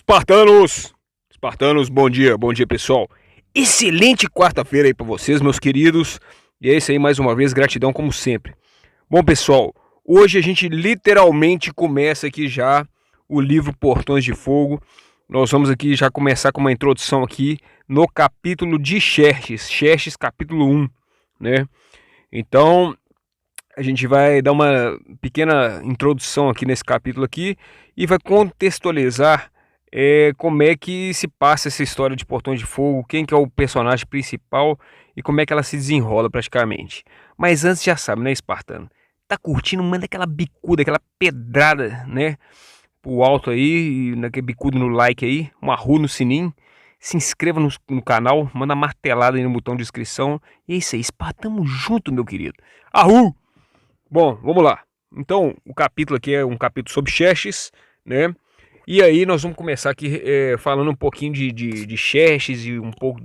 Espartanos! Espartanos, bom dia pessoal. Excelente quarta-feira aí pra vocês, meus queridos. E é isso aí, mais uma vez, gratidão como sempre. Bom pessoal, hoje a gente literalmente começa aqui já o livro Portões de Fogo. Nós vamos aqui já começar com uma introdução aqui no capítulo de Xerxes capítulo 1, né? Então, a gente vai dar uma pequena introdução aqui nesse capítulo aqui e vai contextualizar como é que se passa essa história de Portões de Fogo, quem que é o personagem principal e como é que ela se desenrola praticamente. Mas antes já sabe, né, Espartano? Tá curtindo? Manda aquela bicuda, aquela pedrada, né, pro alto aí, naquele bicudo no like aí, um arru no sininho, se inscreva no canal, manda martelada aí no botão de inscrição. E é isso aí, Espartano, tamo junto, meu querido. Arru! Bom, vamos lá. Então, o capítulo aqui é um capítulo sobre Xerxes, né? E aí nós vamos começar aqui falando um pouquinho de Xerxes e um pouco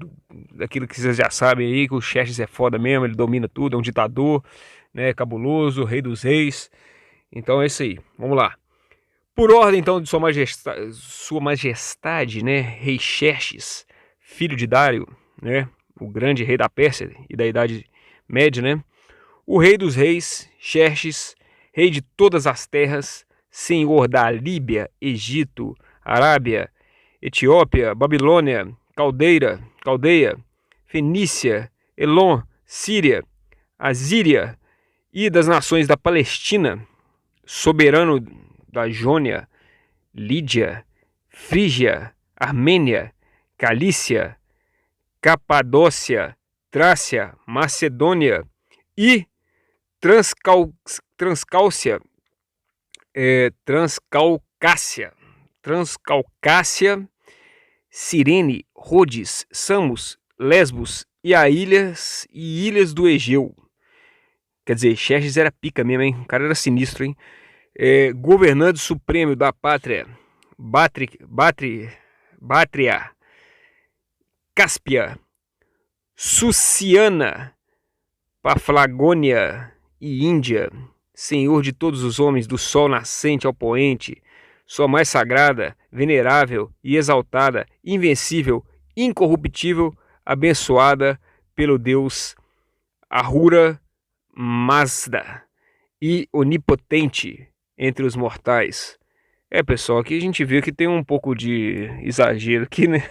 daquilo que vocês já sabem aí, que o Xerxes é foda mesmo, ele domina tudo, é um ditador, né, cabuloso, rei dos reis. Então é isso aí, vamos lá. Por ordem então de sua majestade, né, rei Xerxes, filho de Dário, né, o grande rei da Pérsia e da Idade Média, né, o rei dos reis, Xerxes, rei de todas as terras, senhor da Líbia, Egito, Arábia, Etiópia, Babilônia, Caldeia, Fenícia, Elon, Síria, Assíria e das nações da Palestina, soberano da Jônia, Lídia, Frígia, Armênia, Galícia, Capadócia, Trácia, Macedônia e Transcaucácia, Cirene, Rhodes, Samos, Lesbos e ilhas do Egeu. Quer dizer, Xerxes era pica mesmo, hein? O cara era sinistro, hein? Governante supremo da pátria, Bátria, Cáspia, Suciana, Paflagônia e Índia, senhor de todos os homens, do sol nascente ao poente, sua mais sagrada, venerável e exaltada, invencível, incorruptível, abençoada pelo Deus Ahura Mazda e onipotente entre os mortais. Pessoal, aqui a gente viu que tem um pouco de exagero aqui, né?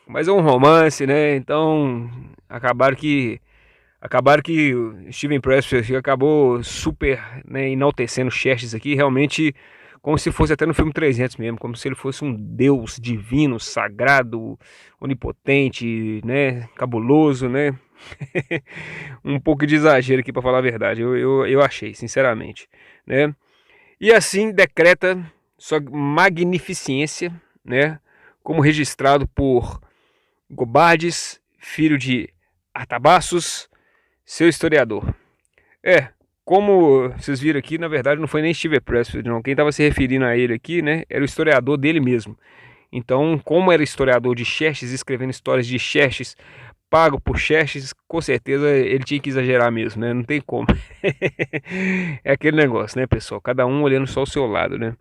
Mas é um romance, né? Então acabaram que o Steven Pressfield acabou super, né, enaltecendo Xerxes aqui, realmente como se fosse até no filme 300 mesmo, como se ele fosse um deus divino, sagrado, onipotente, né, cabuloso, né? Um pouco de exagero aqui para falar a verdade, eu achei, sinceramente, né? E assim decreta sua magnificência, né, como registrado por Gobardes, filho de Artabaços, seu historiador. Como vocês viram aqui, na verdade não foi nem Steven Pressfield, não. Quem estava se referindo a ele aqui, né, era o historiador dele mesmo. Então, como era historiador de Xerxes, escrevendo histórias de Xerxes, pago por Xerxes, com certeza ele tinha que exagerar mesmo, né? Não tem como. É aquele negócio, né, pessoal? Cada um olhando só o seu lado, né?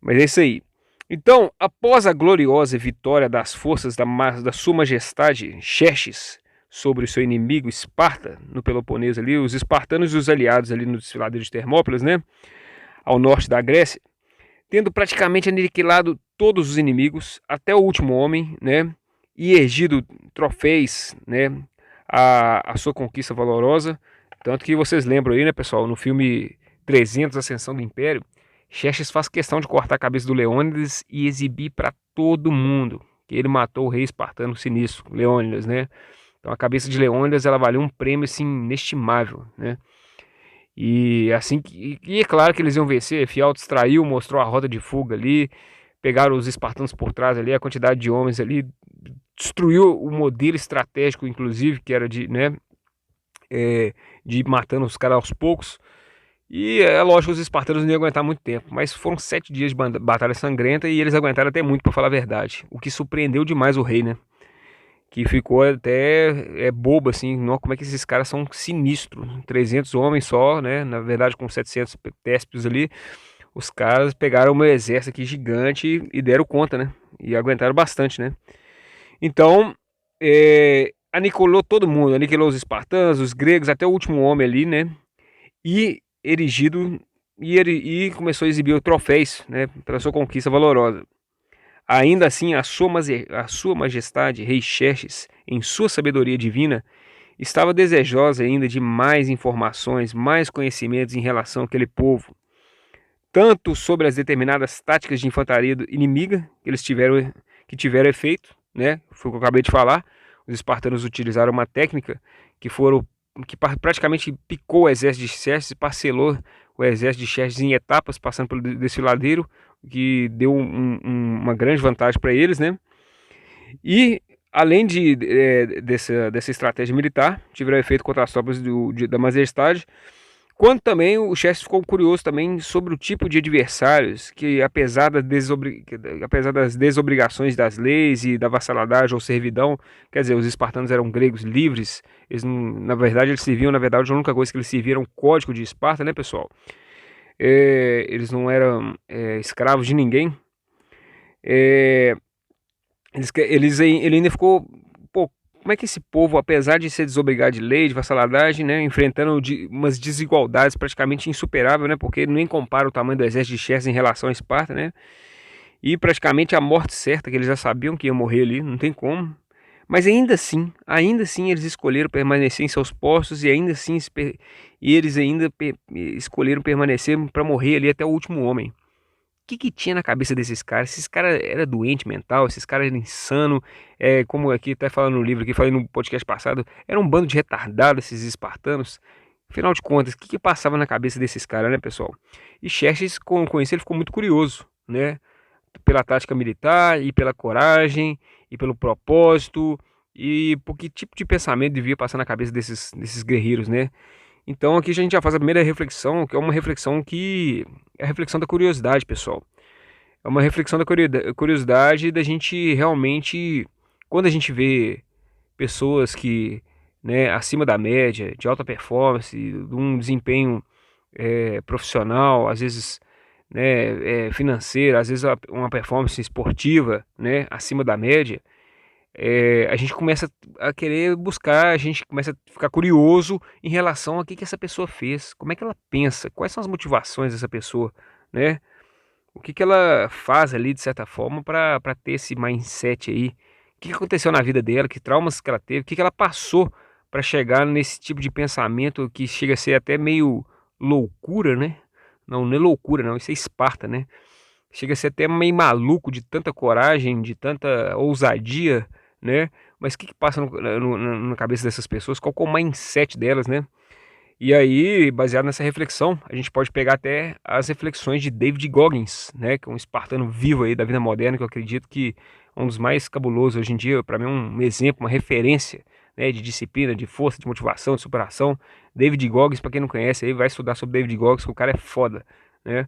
Mas é isso aí. Então, após a gloriosa vitória das forças da sua majestade Xerxes sobre o seu inimigo Esparta, no Peloponeso ali, os espartanos e os aliados ali no desfiladeiro de Termópilas, né, ao norte da Grécia, tendo praticamente aniquilado todos os inimigos, até o último homem, né, e ergido troféus, né, a sua conquista valorosa. Tanto que vocês lembram aí, né, pessoal, no filme 300, Ascensão do Império, Xerxes faz questão de cortar a cabeça do Leônidas e exibir para todo mundo que ele matou o rei espartano sinistro, Leônidas, né? Então a cabeça de Leônidas, ela valeu um prêmio assim inestimável, né? E assim, é claro que eles iam vencer. Fialto extraiu, mostrou a rota de fuga ali, pegaram os espartanos por trás ali, a quantidade de homens ali, destruiu o modelo estratégico, inclusive, que era de, né, de ir matando os caras aos poucos. E é lógico que os espartanos não iam aguentar muito tempo, mas foram 7 dias de batalha sangrenta e eles aguentaram até muito, para falar a verdade. O que surpreendeu demais o rei, né? Que ficou até bobo, assim, não, como é que esses caras são sinistros, 300 homens só, né, na verdade com 700 téspios ali, os caras pegaram um exército aqui gigante e deram conta, né? E aguentaram bastante, né? Então, aniquilou todo mundo, aniquilou os espartanos, os gregos, até o último homem ali, né? E erigido, e começou a exibir troféus, né? Pela sua conquista valorosa. Ainda assim, a sua majestade, rei Xerxes, em sua sabedoria divina, estava desejosa ainda de mais informações, mais conhecimentos em relação àquele povo, tanto sobre as determinadas táticas de infantaria inimiga que tiveram efeito, né? Foi o que eu acabei de falar. Os espartanos utilizaram uma técnica que praticamente picou o exército de Xerxes e parcelou o exército de Xerxes em etapas, passando pelo desfiladeiro, que deu uma grande vantagem para eles, né? E além dessa estratégia militar, tiveram efeito contra as tropas da Majestade, quando também o Xerxes ficou curioso também sobre o tipo de adversários que, apesar das desobrigações das leis e da vassaladagem ou servidão, quer dizer, os espartanos eram gregos livres, na verdade eles serviam, na verdade a única coisa que eles serviam era um código de Esparta, né, pessoal? Eles não eram escravos de ninguém. Ele ainda ficou, pô, como é que esse povo, apesar de ser desobrigado de lei, de vassaladagem, né, enfrentando umas desigualdades praticamente insuperáveis, né, porque nem compara o tamanho do exército de Xerxes em relação a Esparta, né, e praticamente a morte certa, que eles já sabiam que ia morrer ali, não tem como. Mas ainda assim eles escolheram permanecer em seus postos e ainda assim eles ainda escolheram permanecer para morrer ali até o último homem. O que tinha na cabeça desses caras? Esses caras eram doente mental, esses caras eram insanos, como aqui até falando no livro, que falei no podcast passado, era um bando de retardados esses espartanos. Afinal de contas, o que passava na cabeça desses caras, né, pessoal? E Xerxes, com isso, ele ficou muito curioso, né? Pela tática militar, e pela coragem, e pelo propósito, e por que tipo de pensamento devia passar na cabeça desses guerreiros, né? Então aqui a gente já faz a primeira reflexão, que é uma reflexão que é a reflexão da curiosidade, pessoal. É uma reflexão da curiosidade da gente realmente, quando a gente vê pessoas que, né, acima da média, de alta performance, de um desempenho profissional, às vezes, né, financeiro, às vezes uma performance esportiva, né, acima da média, a gente começa a querer buscar, a gente começa a ficar curioso em relação a que essa pessoa fez, como é que ela pensa, quais são as motivações dessa pessoa, né? O que ela faz ali de certa forma para ter esse mindset aí? O que aconteceu na vida dela, que traumas que ela teve, o que ela passou para chegar nesse tipo de pensamento que chega a ser até meio loucura, né? Não é loucura, não, isso é Esparta, né? Chega a ser até meio maluco de tanta coragem, de tanta ousadia, né? Mas o que passa na cabeça dessas pessoas? Qual que é o mindset delas, né? E aí, baseado nessa reflexão, a gente pode pegar até as reflexões de David Goggins, né? Que é um espartano vivo aí da vida moderna, que eu acredito que é um dos mais cabulosos hoje em dia, para mim é um exemplo, uma referência, né? De disciplina, de força, de motivação, de superação. David Goggins, para quem não conhece aí, vai estudar sobre David Goggins, que o cara é foda, né?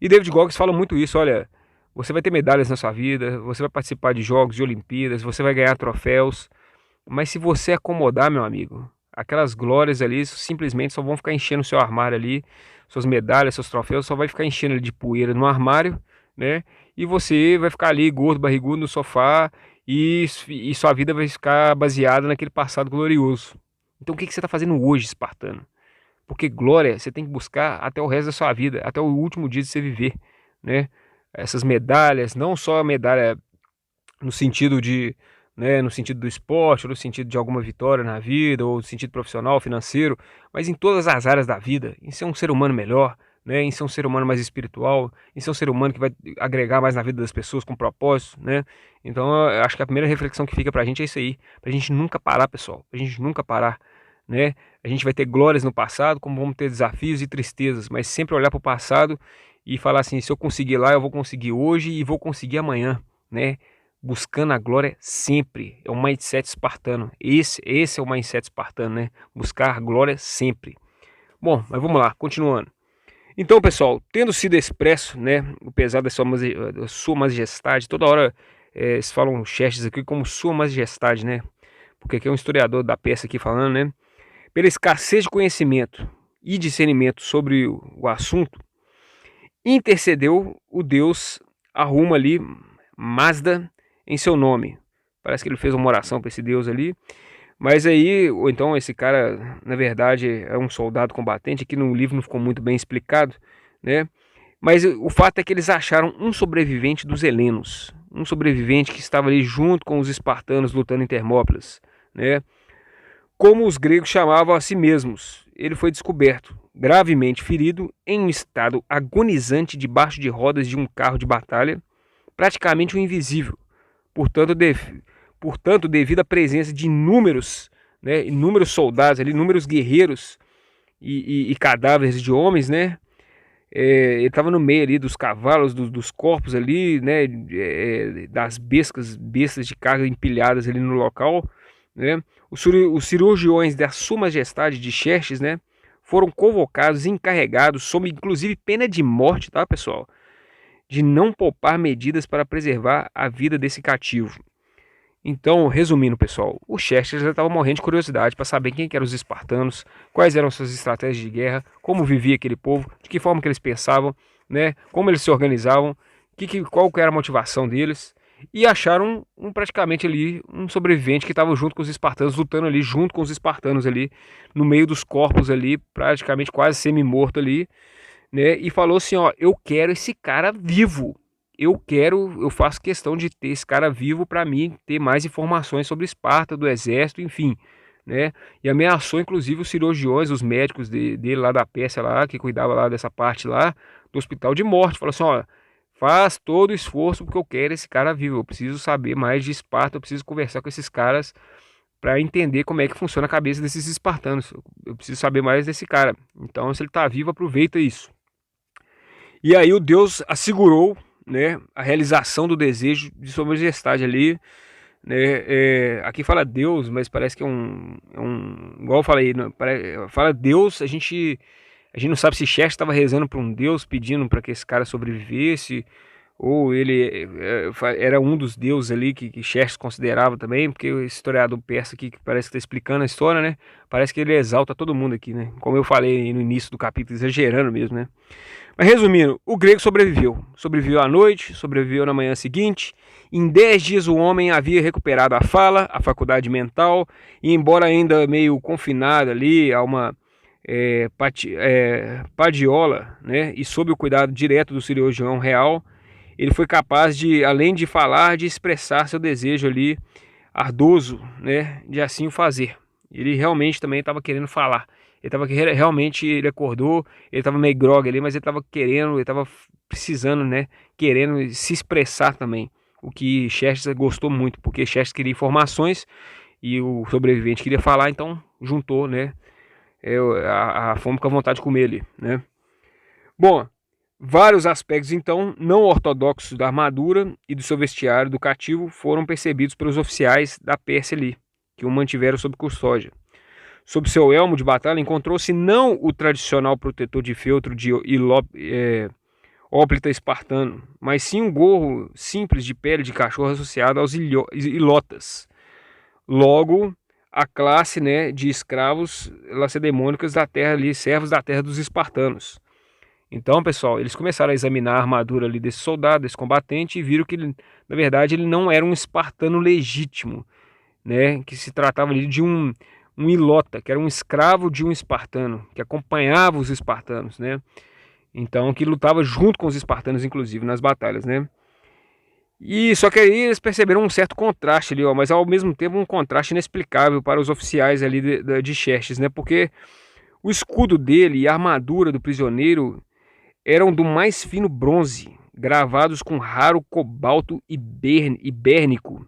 E David Goggins fala muito isso, olha, você vai ter medalhas na sua vida, você vai participar de jogos, de Olimpíadas, você vai ganhar troféus, mas se você acomodar, meu amigo, aquelas glórias ali simplesmente só vão ficar enchendo o seu armário ali, suas medalhas, seus troféus, só vai ficar enchendo ele de poeira no armário, né? E você vai ficar ali gordo, barrigudo no sofá e sua vida vai ficar baseada naquele passado glorioso. Então o que você está fazendo hoje, espartano? Porque glória você tem que buscar até o resto da sua vida, até o último dia de você viver, né? Essas medalhas, não só a medalha no sentido de, né, no sentido do esporte, ou no sentido de alguma vitória na vida, ou no sentido profissional, financeiro, mas em todas as áreas da vida, em ser um ser humano melhor, né, em ser um ser humano mais espiritual, em ser um ser humano que vai agregar mais na vida das pessoas com propósito, né? Então eu acho que a primeira reflexão que fica pra gente é isso aí, pra gente nunca parar, pessoal, pra gente nunca parar, né? A gente vai ter glórias no passado, como vamos ter desafios e tristezas, mas sempre olhar para o passado e falar assim, se eu conseguir lá, eu vou conseguir hoje e vou conseguir amanhã, né? Buscando a glória sempre. É um mindset espartano. Esse é o mindset espartano, né? Buscar a glória sempre. Bom, mas vamos lá, continuando. Então, pessoal, tendo sido expresso, né, o pesar da sua majestade, toda hora eles falam Xerxes aqui como sua majestade, né? Porque aqui é um historiador da peça aqui falando, né? Pela escassez de conhecimento e discernimento sobre o assunto, intercedeu o deus Arruma ali, Mazda, em seu nome. Parece que ele fez uma oração para esse deus ali. Mas aí, ou então esse cara, na verdade, é um soldado combatente. Aqui no livro não ficou muito bem explicado, né? Mas o fato é que eles acharam um sobrevivente dos helenos. Um sobrevivente que estava ali junto com os espartanos lutando em Termópilas, né? Como os gregos chamavam a si mesmos. Ele foi descoberto, gravemente ferido, em um estado agonizante debaixo de rodas de um carro de batalha, praticamente um invisível. Portanto, devido à presença de inúmeros soldados ali, inúmeros guerreiros e cadáveres de homens, né? Ele estava no meio ali dos cavalos, dos corpos ali, né? Das bestas de carga empilhadas ali no local, né? Os cirurgiões da Sua Majestade de Xerxes, né? Foram convocados e encarregados, sob inclusive pena de morte, tá, pessoal? De não poupar medidas para preservar a vida desse cativo. Então, resumindo, pessoal, o Xerxes já estava morrendo de curiosidade para saber quem que eram os espartanos, quais eram suas estratégias de guerra, como vivia aquele povo, de que forma que eles pensavam, né, como eles se organizavam, qual que era a motivação deles, e acharam praticamente ali um sobrevivente que estava junto com os espartanos, lutando ali junto com os espartanos ali, no meio dos corpos ali, praticamente quase semi-morto ali, né, e falou assim, ó, eu quero esse cara vivo. Eu faço questão de ter esse cara vivo para mim ter mais informações sobre Esparta, do exército, enfim, né? E ameaçou inclusive os cirurgiões, os médicos dele lá da Pérsia lá, que cuidava lá dessa parte lá, do hospital de morte. Falou assim, ó, faz todo o esforço porque eu quero esse cara vivo, eu preciso saber mais de Esparta, eu preciso conversar com esses caras para entender como é que funciona a cabeça desses espartanos. Eu preciso saber mais desse cara. Então, se ele tá vivo, aproveita isso. E aí o Deus assegurou, né, a realização do desejo de Sua Majestade ali, né, aqui fala Deus, mas parece que igual eu falei, né, fala Deus, a gente não sabe se Xerxes estava rezando para um Deus pedindo para que esse cara sobrevivesse, ou ele era um dos deuses ali que Xerxes considerava também, porque o historiador persa aqui que parece que está explicando a história, né, parece que ele exalta todo mundo aqui, né, como eu falei no início do capítulo, exagerando mesmo, né. Mas resumindo, o grego sobreviveu. Sobreviveu à noite, sobreviveu na manhã seguinte. Em 10 dias o homem havia recuperado a fala, a faculdade mental, e embora ainda meio confinado ali a uma padiola, né, e sob o cuidado direto do cirurgião real, ele foi capaz de, além de falar, de expressar seu desejo ali ardoso, né, de assim o fazer. Ele realmente também estava querendo falar. Ele acordou, ele estava meio grogue ali, mas ele estava querendo, ele estava precisando, né, querendo se expressar também. O que Xerxes gostou muito, porque Xerxes queria informações e o sobrevivente queria falar, então juntou, né, a fome com a vontade de comer ali, né. Bom, vários aspectos então não ortodoxos da armadura e do seu vestiário do cativo foram percebidos pelos oficiais da Pérsia ali, que o mantiveram sob custódia. Sob seu elmo de batalha encontrou-se não o tradicional protetor de feltro de óplita espartano, mas sim um gorro simples de pele de cachorro associado aos ilotas. Logo, a classe, né, de escravos lacedemônicos da terra ali, servos da terra dos espartanos. Então, pessoal, eles começaram a examinar a armadura ali desse soldado, desse combatente, e viram que, na verdade, ele não era um espartano legítimo, né, que se tratava ali de um ilota, que era um escravo de um espartano, que acompanhava os espartanos, né? Então, que lutava junto com os espartanos, inclusive, nas batalhas, né? E só que aí eles perceberam um certo contraste ali, ó, mas ao mesmo tempo um contraste inexplicável para os oficiais ali de Xerxes, né? Porque o escudo dele e a armadura do prisioneiro eram do mais fino bronze, gravados com raro cobalto ibérnico,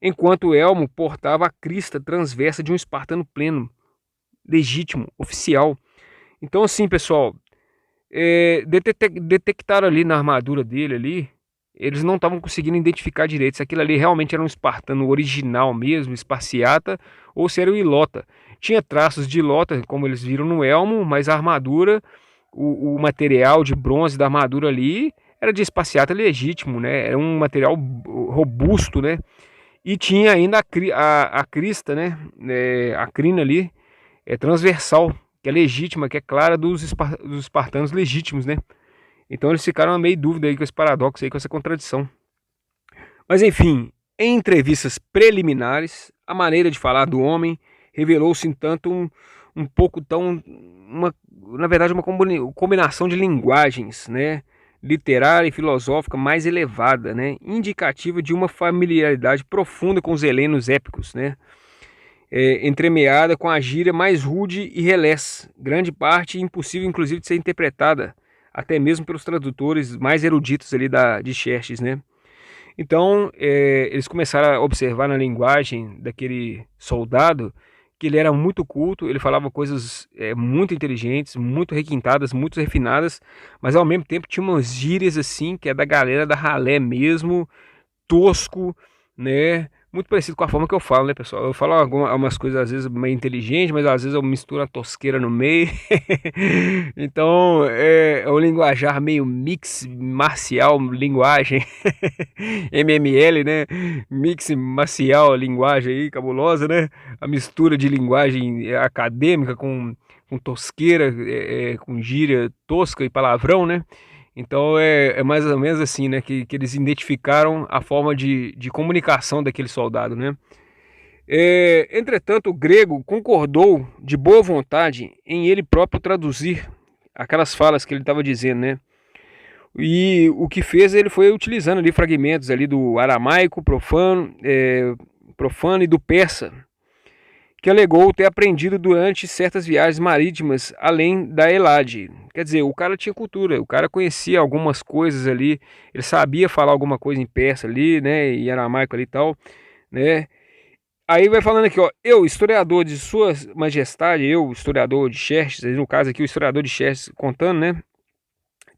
enquanto o elmo portava a crista transversa de um espartano pleno, legítimo, oficial. Então assim, pessoal, detectaram ali na armadura dele ali, eles não estavam conseguindo identificar direito se aquilo ali realmente era um espartano original mesmo, esparciata, ou se era um ilota. Tinha traços de ilota, como eles viram no elmo, mas a armadura, o material de bronze da armadura ali era de esparciata legítimo, né? Era um material robusto, né? E tinha ainda a crista, né? A crina ali, transversal, que é legítima, que é clara dos espartanos legítimos, né? Então eles ficaram meio dúvida aí com esse paradoxo aí, com essa contradição. Mas enfim, em entrevistas preliminares, a maneira de falar do homem revelou-se, entanto, um pouco tão, na verdade, uma combinação de linguagens, né, literária e filosófica mais elevada, né, indicativa de uma familiaridade profunda com os helenos épicos, né, entremeada com a gíria mais rude e relés, grande parte impossível, inclusive, de ser interpretada, até mesmo pelos tradutores mais eruditos ali de Xerxes, né. Então, eles começaram a observar na linguagem daquele soldado que ele era muito culto, ele falava coisas muito inteligentes, muito requintadas, muito refinadas, mas ao mesmo tempo tinha umas gírias assim, que é da galera da ralé mesmo, tosco, né? Muito parecido com a forma que eu falo, né, pessoal? Eu falo algumas coisas às vezes meio inteligentes, mas às vezes eu misturo a tosqueira no meio. Então é um linguajar meio mix marcial, linguagem MML, né? Mix marcial, linguagem aí cabulosa, né? A mistura de linguagem acadêmica com tosqueira, com gíria tosca e palavrão, né? Então é mais ou menos assim, né, que eles identificaram a forma de comunicação daquele soldado, né? Entretanto, o grego concordou de boa vontade em ele próprio traduzir aquelas falas que ele estava dizendo, né? E o que fez, ele foi utilizando ali fragmentos ali do aramaico profano e do persa, que alegou ter aprendido durante certas viagens marítimas além da Elade. Quer dizer, o cara tinha cultura, o cara conhecia algumas coisas ali, ele sabia falar alguma coisa em persa ali, né, em aramaico ali e tal, né. Aí vai falando aqui, ó, eu, historiador de sua majestade, eu, historiador de Xerxes, no caso aqui o historiador de Xerxes contando, né,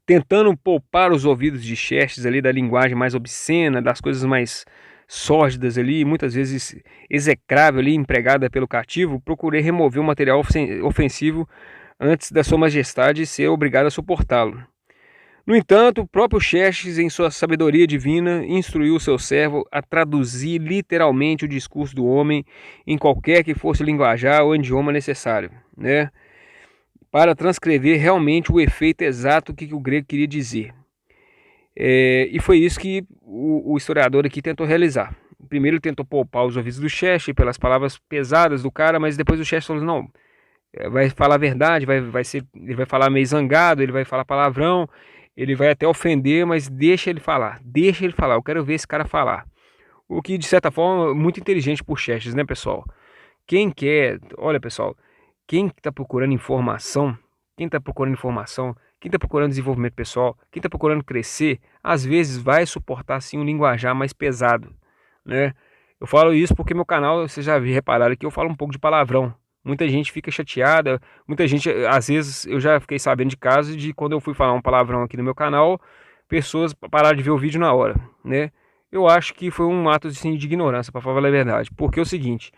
tentando poupar os ouvidos de Xerxes ali da linguagem mais obscena, das coisas mais sórdidas ali, muitas vezes execrável ali, empregada pelo cativo, procurei remover o material ofensivo antes da sua majestade ser obrigado a suportá-lo. No entanto, o próprio Xerxes, em sua sabedoria divina, instruiu o seu servo a traduzir literalmente o discurso do homem em qualquer que fosse o linguajar ou idioma necessário, né, para transcrever realmente o efeito exato que o grego queria dizer. E foi isso que o historiador aqui tentou realizar. Primeiro ele tentou poupar os ouvidos do Xerxes pelas palavras pesadas do cara, mas depois o Xerxes falou, não, vai falar a verdade, ele vai falar meio zangado, ele vai falar palavrão, ele vai até ofender, mas deixa ele falar, eu quero ver esse cara falar. O que de certa forma é muito inteligente por Xerxes, né, pessoal? Olha pessoal, quem está procurando informação, quem está procurando desenvolvimento pessoal, quem está procurando crescer, às vezes vai suportar sim um linguajar mais pesado, né? Eu falo isso porque meu canal, vocês já repararam que eu falo um pouco de palavrão. Muita gente fica chateada, muita gente, às vezes, eu já fiquei sabendo de casos de quando eu fui falar um palavrão aqui no meu canal, pessoas pararam de ver o vídeo na hora, né? Eu acho que foi um ato assim, de ignorância, para falar a verdade, porque é o seguinte,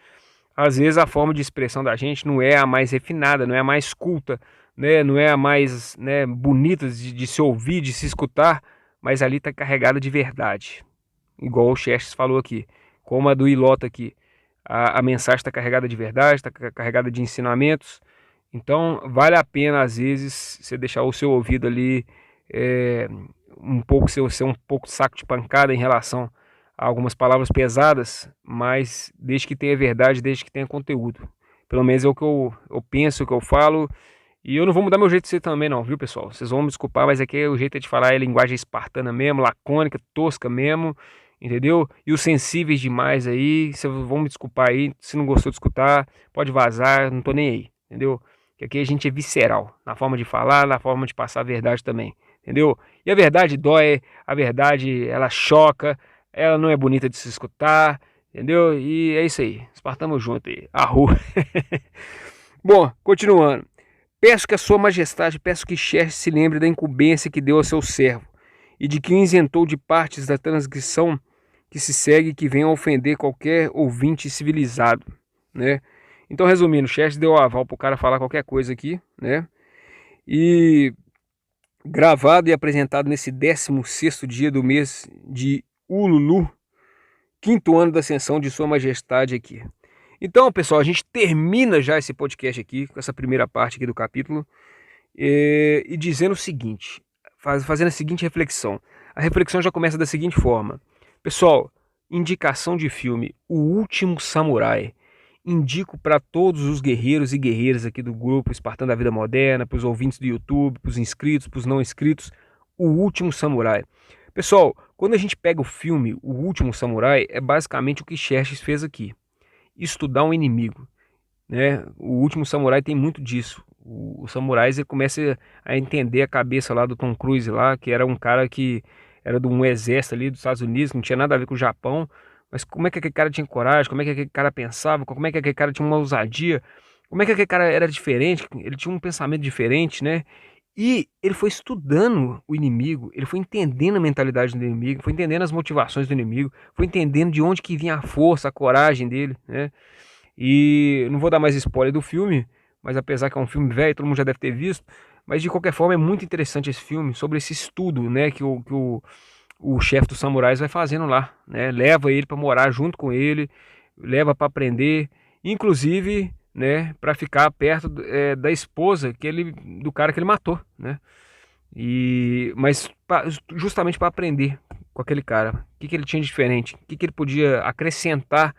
às vezes a forma de expressão da gente não é a mais refinada, não é a mais culta, né? Não é a mais, né, bonita de se ouvir, de se escutar, mas ali está carregada de verdade. Igual o Xerxes falou aqui, como a do Ilota aqui. A mensagem está carregada de verdade, está carregada de ensinamentos. Então vale a pena às vezes você deixar o seu ouvido ali um pouco, ser um pouco saco de pancada em relação a algumas palavras pesadas, mas desde que tenha verdade, desde que tenha conteúdo. Pelo menos é o que eu penso, o que eu falo. E eu não vou mudar meu jeito de ser também não, viu pessoal? Vocês vão me desculpar, mas aqui o jeito de falar é linguagem espartana mesmo, lacônica, tosca mesmo, entendeu? E os sensíveis demais aí, vocês vão me desculpar aí, se não gostou de escutar, pode vazar, não tô nem aí, entendeu? Que aqui a gente é visceral, na forma de falar, na forma de passar a verdade também, entendeu? E a verdade dói, a verdade ela choca, ela não é bonita de se escutar, entendeu? E é isso aí, espartamos junto aí, arru. Bom, continuando. Peço que a sua majestade, peço que Xerxes se lembre da incumbência que deu ao seu servo, e de que o isentou de partes da transgressão que se segue e que venha a ofender qualquer ouvinte civilizado, né? Então, resumindo, Xerxes deu aval para o cara falar qualquer coisa aqui, né? E gravado e apresentado nesse 16º dia do mês de Ululu, 5º ano da ascensão de sua majestade aqui. Então, pessoal, a gente termina já esse podcast aqui, com essa primeira parte aqui do capítulo, e dizendo o seguinte, fazendo a seguinte reflexão. A reflexão já começa da seguinte forma. Pessoal, indicação de filme, O Último Samurai. Indico para todos os guerreiros e guerreiras aqui do grupo Espartano da Vida Moderna, para os ouvintes do YouTube, para os inscritos, para os não inscritos, O Último Samurai. Pessoal, quando a gente pega o filme O Último Samurai, é basicamente o que Xerxes fez aqui. Estudar um inimigo. Né? O Último Samurai tem muito disso. Os samurais ele começa a entender a cabeça lá do Tom Cruise lá, que era um cara que era de um exército ali dos Estados Unidos, não tinha nada a ver com o Japão, mas como é que aquele cara tinha coragem, como é que aquele cara pensava, como é que aquele cara tinha uma ousadia, como é que aquele cara era diferente, ele tinha um pensamento diferente, né? E ele foi estudando o inimigo, ele foi entendendo a mentalidade do inimigo, foi entendendo as motivações do inimigo, foi entendendo de onde que vinha a força, a coragem dele, né? E não vou dar mais spoiler do filme, mas apesar que é um filme velho, todo mundo já deve ter visto, mas de qualquer forma é muito interessante esse filme, sobre esse estudo, né, que o chefe dos samurais vai fazendo lá, né, leva ele para morar junto com ele, leva para aprender, inclusive, né, para ficar perto da esposa do cara que ele matou, né, mas justamente para aprender com aquele cara, o que ele tinha de diferente, o que ele podia acrescentar,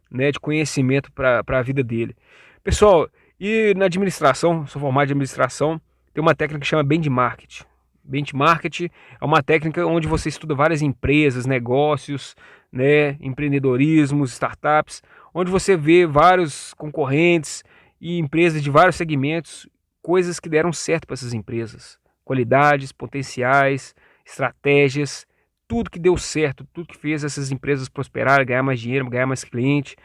né, de conhecimento para a vida dele. Pessoal, e na administração, sou formado em administração, tem uma técnica que chama benchmarking. Benchmarking é uma técnica onde você estuda várias empresas, negócios, né, empreendedorismos, startups, onde você vê vários concorrentes e empresas de vários segmentos, coisas que deram certo para essas empresas, qualidades, potenciais, estratégias, tudo que deu certo, tudo que fez essas empresas prosperarem, ganhar mais dinheiro, ganhar mais cliente.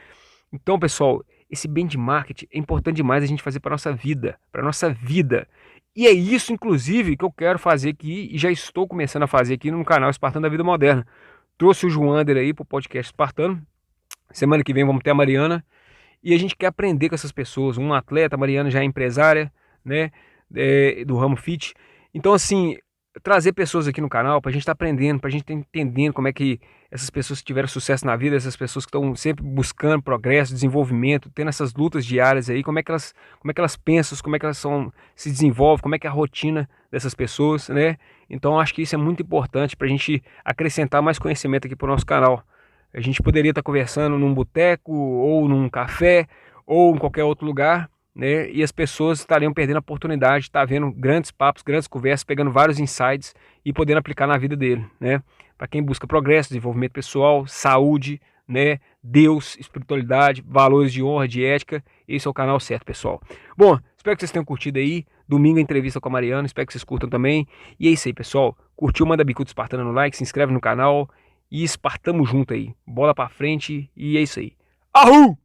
Então, pessoal, esse benchmarking é importante demais a gente fazer para nossa vida, para nossa vida. E é isso, inclusive, que eu quero fazer aqui e já estou começando a fazer aqui no canal Espartano da Vida Moderna. Trouxe o Joander aí para o podcast Espartano. Semana que vem vamos ter a Mariana. E a gente quer aprender com essas pessoas. Um atleta, a Mariana já é empresária, né, do ramo fit. Então, assim, trazer pessoas aqui no canal para a gente estar aprendendo, para a gente estar entendendo como é que essas pessoas que tiveram sucesso na vida, essas pessoas que estão sempre buscando progresso, desenvolvimento, tendo essas lutas diárias aí, como é que elas pensam, como é que elas se desenvolvem, como é que é a rotina dessas pessoas, né? Então acho que isso é muito importante para a gente acrescentar mais conhecimento aqui para o nosso canal. A gente poderia estar conversando num boteco, ou num café, ou em qualquer outro lugar, né? E as pessoas estariam perdendo a oportunidade de estar vendo grandes papos, grandes conversas, pegando vários insights e podendo aplicar na vida dele, né? Para quem busca progresso, desenvolvimento pessoal, saúde, né? Deus, espiritualidade, valores de honra, de ética, esse é o canal certo, pessoal. Bom, espero que vocês tenham curtido aí. Domingo a entrevista com a Mariana, espero que vocês curtam também. E é isso aí, pessoal. Curtiu, manda bicudo Espartano no like, se inscreve no canal e espartamos junto aí. Bola pra frente e é isso aí. Ahul!